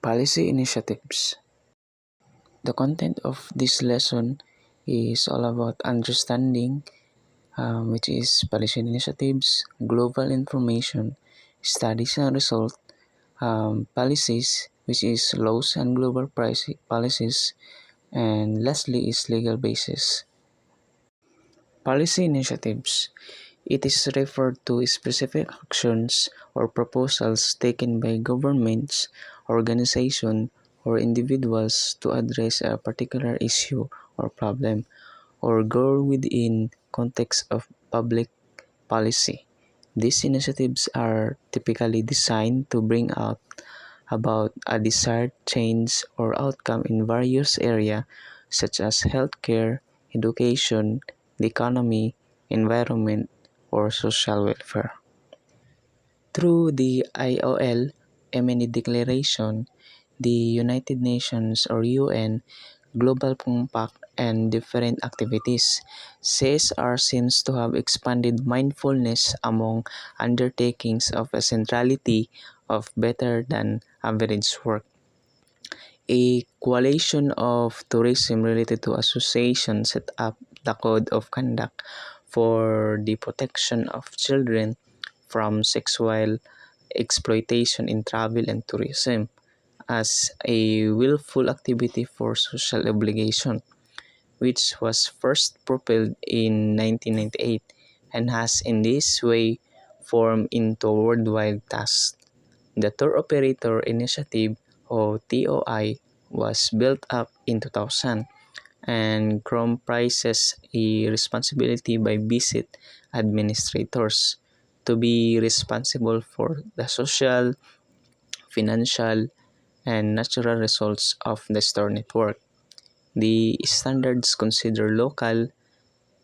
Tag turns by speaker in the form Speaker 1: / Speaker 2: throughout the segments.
Speaker 1: Policy initiatives. The content of this lesson is all about understanding, which is policy initiatives, global information, studies and results, policies, which is laws and global policies, and lastly is legal basis. Policy initiatives. It is referred to specific actions or proposals taken by governments, organizations, or individuals to address a particular issue or problem or goal within context of public policy. These initiatives are typically designed to bring about a desired change or outcome in various areas such as healthcare, education, the economy, environment, or social welfare. Through the IOL-MNE Declaration, the United Nations or UN Global Compact and different activities, CSR seems to have expanded mindfulness among undertakings of a centrality of better than average work. A coalition of tourism related to association set up the Code of Conduct for the protection of children from sexual exploitation in travel and tourism as a willful activity for social obligation, which was first propelled in 1998 and has in this way formed into a worldwide task. The Tour Operator Initiative or TOI was built up in 2000 and comprises a responsibility by visit administrators to be responsible for the social, financial, and natural results of the store network. The standards consider local,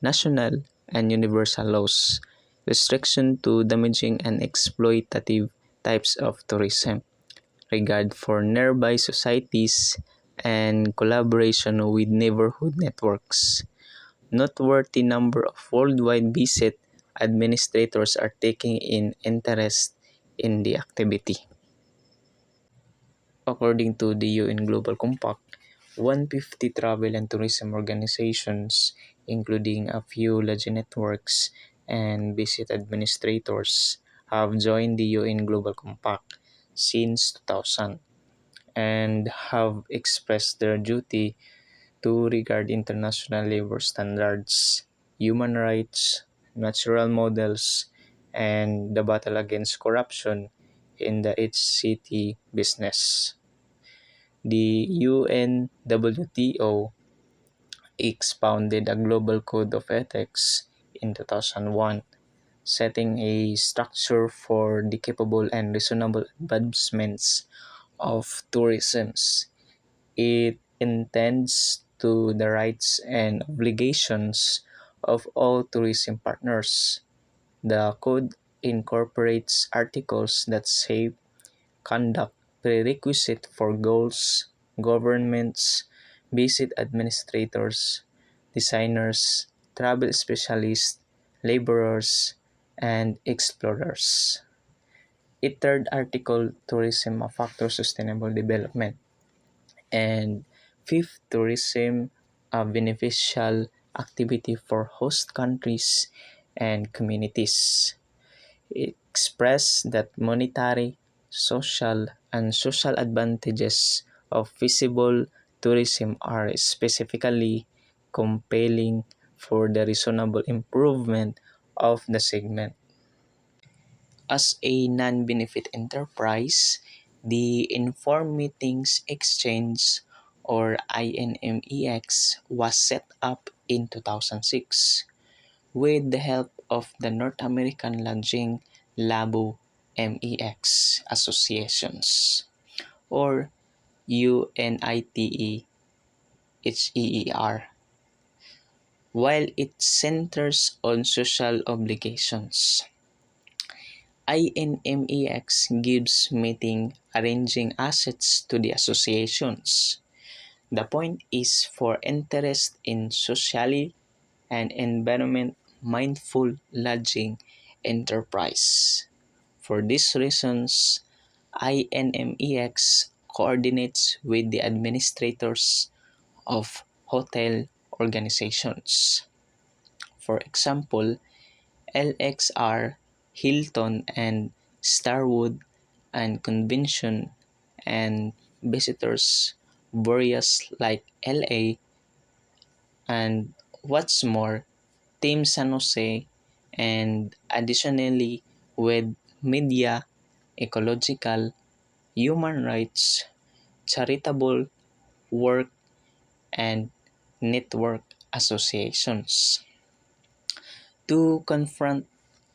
Speaker 1: national, and universal laws, restriction to damaging and exploitative types of tourism, regard for nearby societies, and collaboration with neighborhood networks. Noteworthy number of worldwide visit administrators are taking in interest in the activity. According to the UN Global Compact, 150 travel and tourism organizations, including a few lodging networks and visit administrators, have joined the UN Global Compact since 2000 and have expressed their duty to regard international labor standards, human rights, natural models, and the battle against corruption in the HCT business. The UNWTO expounded a global code of ethics in 2001, setting a structure for the capable and reasonable advancements of tourism. It intends to the rights and obligations of all tourism partners. The code incorporates articles that say conduct prerequisite for goals, governments, visit administrators, designers, travel specialists, laborers, and explorers. A third article, tourism a factor sustainable development. And fifth, tourism a beneficial activity for host countries and communities. It expressed that monetary, social, and social advantages of feasible tourism are specifically compelling for the reasonable improvement of the segment. As a non-benefit enterprise, the Informed Meetings Exchange or INMEX was set up in 2006 with the help of the North American Lodging Labo MEX Associations or UNITE HEER, while it centers on social obligations. INMEX gives meeting arranging assets to the associations. The point is for interest in socially and environment mindful lodging enterprise. For these reasons, INMEX coordinates with the administrators of hotel organizations. For example, LXR, Hilton, and Starwood, and convention and visitors bureaus like LA, and what's more, Team San Jose, and additionally with media, ecological, human rights, charitable work, and network associations. To confront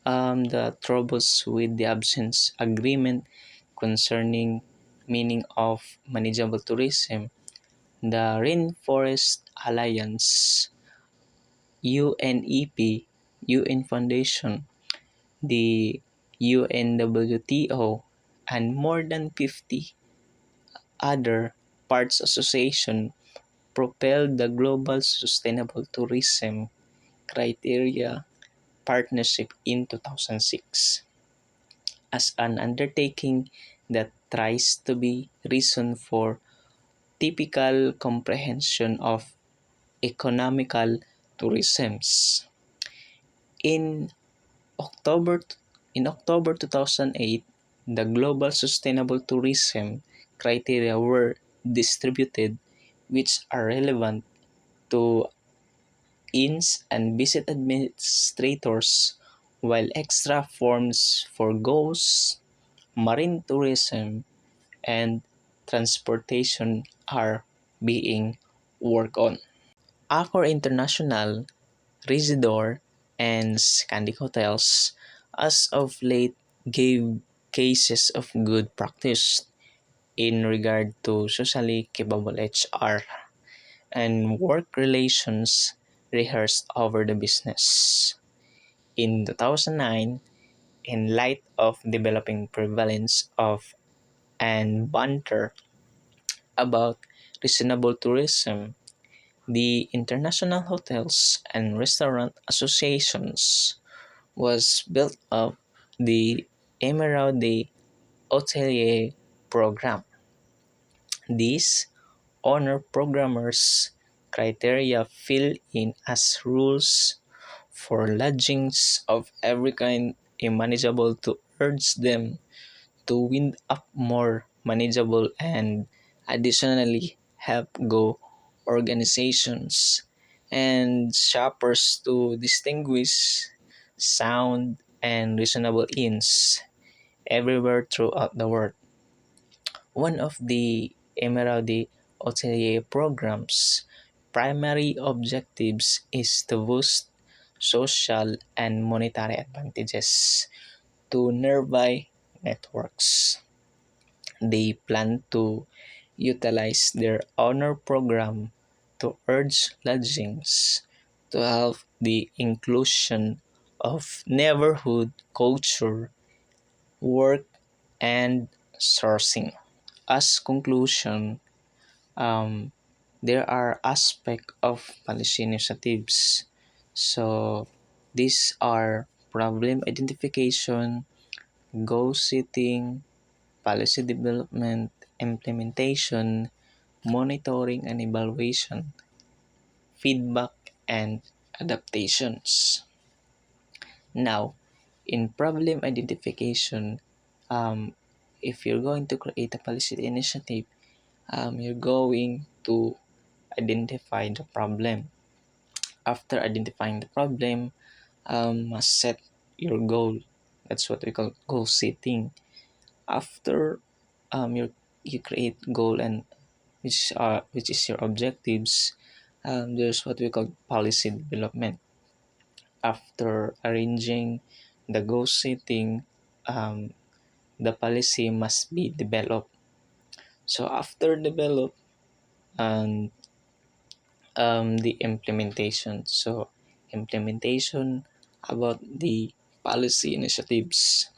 Speaker 1: the troubles with the absence agreement concerning meaning of manageable tourism, the Rainforest Alliance, UNEP, UN Foundation, the UNWTO, and more than 50 other parts association propelled the global sustainable tourism criteria partnership in 2006 as an undertaking that tries to be reason for typical comprehension of economical tourisms. In October in October 2008, the global sustainable tourism criteria were distributed, which are relevant to inns and visit administrators, while extra forms for ghosts, marine tourism, and transportation are being worked on. Accor International, Residor, and Scandic Hotels as of late gave cases of good practice in regard to socially capable HR and work relations rehearsed over the business. In 2009, in light of developing prevalence of and banter about reasonable tourism, the International Hotels and Restaurant Associations was built up the Emerald de Hotelier program. These honor programmers criteria fill in as rules for lodgings of every kind manageable to urge them to wind up more manageable and additionally help go organizations and shoppers to distinguish sound and reasonable inns everywhere throughout the world. One of the Emeraldi Hotelier program's primary objectives is to boost social and monetary advantages to nearby networks. They plan to utilize their honor program to urge lodgings to help the inclusion of neighborhood culture, work, and sourcing. As conclusion, um, there are aspects of policy initiatives. So these are problem identification, goal setting, policy development, implementation, monitoring and evaluation, feedback, and adaptations. Now, in problem identification, um, if you're going to create a policy initiative, you're going to identify the problem. After identifying the problem, must set your goal. That's what we call goal setting. After you create goal and which is your objectives, there's what we call policy development. After arranging the goal setting, um, the policy must be developed. So after develop and the implementation. So implementation about the policy initiatives,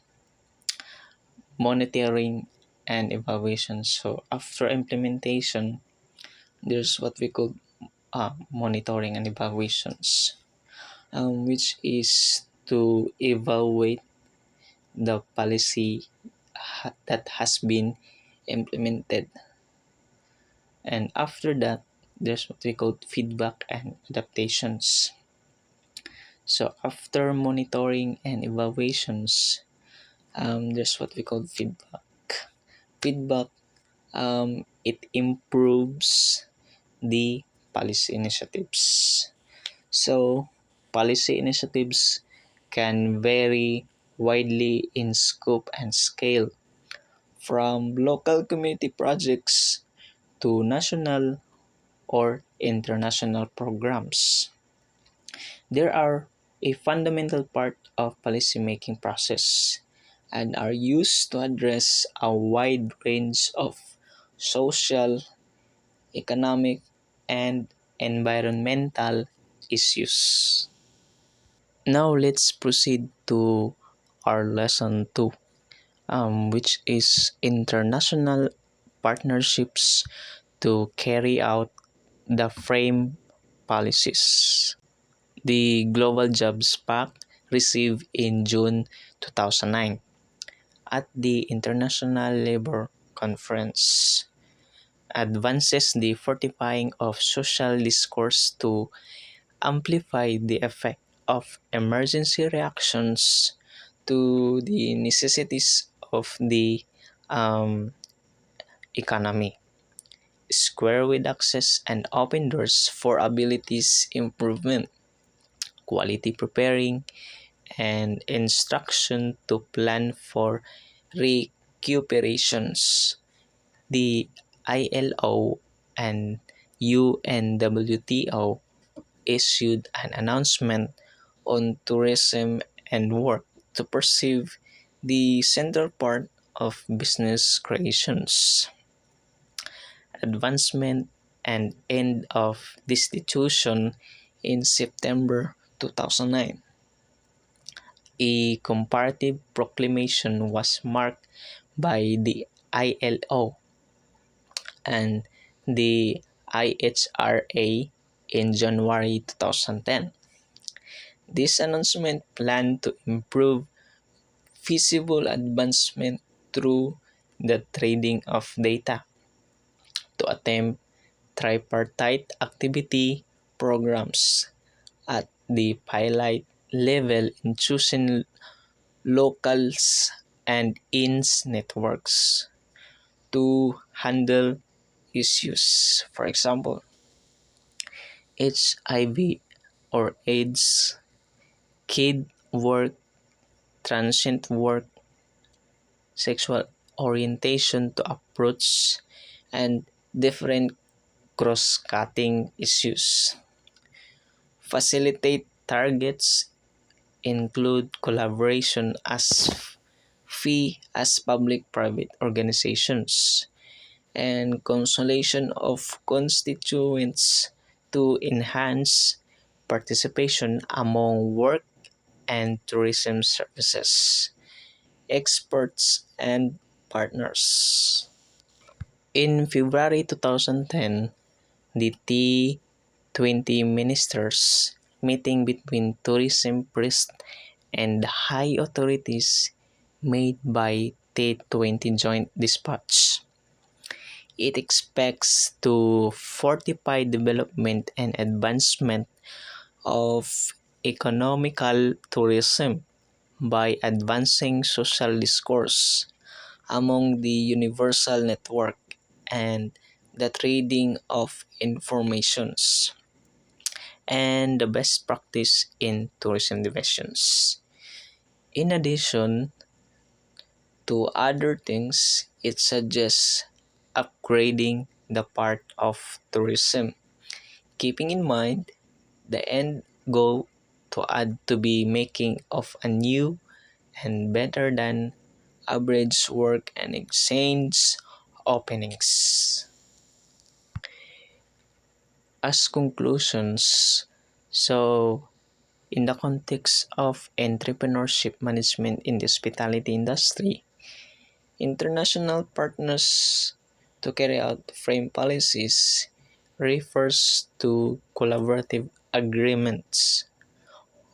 Speaker 1: monitoring and evaluation. So after implementation, there's what we call monitoring and evaluations, which is to evaluate the policy that has been implemented. And after that, there's what we call feedback and adaptations. So after monitoring and evaluations, there's what we call feedback. Feedback, it improves the policy initiatives. So policy initiatives can vary widely in scope and scale, from local community projects to national or international programs. They are a fundamental part of policymaking process and are used to address a wide range of social, economic, and environmental issues. Now let's proceed to our lesson 2, which is international partnerships to carry out the frame policies. The Global Jobs Pact received in June 2009 at the International Labour Conference advances the fortifying of social discourse to amplify the effect of emergency reactions to the necessities of the um, economy. Square with access and open doors for abilities improvement, quality preparing, and instruction to plan for recuperations. The ILO and UNWTO issued an announcement on tourism and work to perceive the central part of business creations, advancement, and end of destitution in September 2009. A comparative proclamation was marked by the ILO and the IHRA in January 2010. This announcement planned to improve feasible advancement through the trading of data to attempt tripartite activity programs at the pilot level in choosing locals and ins networks to handle issues. For example, HIV or AIDS, kid work, transient work, sexual orientation to approach, and different cross-cutting issues. Facilitate targets include collaboration as fee as public-private organizations and consolidation of constituents to enhance participation among work and tourism services, experts, and partners. In February 2010, the T20 ministers meeting between tourism priests and high authorities made by T20 Joint Dispatch. It expects to fortify development and advancement of economical tourism by advancing social discourse among the universal network and the trading of informations and the best practice in tourism divisions. In addition to other things, it suggests upgrading the part of tourism, keeping in mind the end goal to add to be making of a new and better than average work and exchange openings. As conclusions, so in the context of entrepreneurship management in the hospitality industry, international partners to carry out frame policies refers to collaborative agreements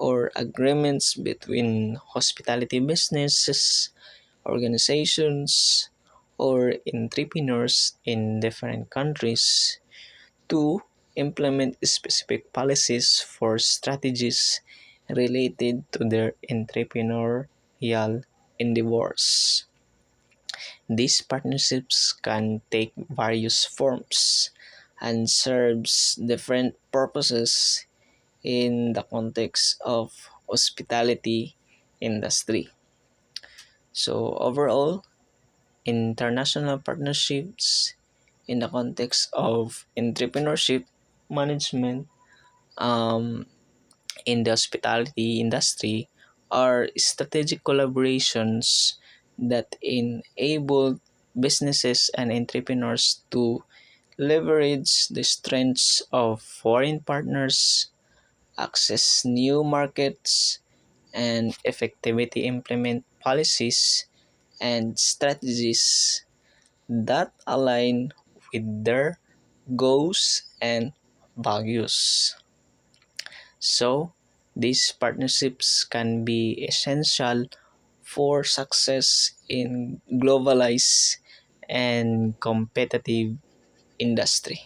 Speaker 1: or agreements between hospitality businesses, organizations, or entrepreneurs in different countries to implement specific policies for strategies related to their entrepreneurial endeavors. These partnerships can take various forms and serves different purposes in the context of hospitality industry. So overall, international partnerships in the context of entrepreneurship management um, in the hospitality industry are strategic collaborations that enable businesses and entrepreneurs to leverage the strengths of foreign partners, access new markets, and effectively implement policies and strategies that align with their goals and values. So, these partnerships can be essential for success in globalized and competitive industry.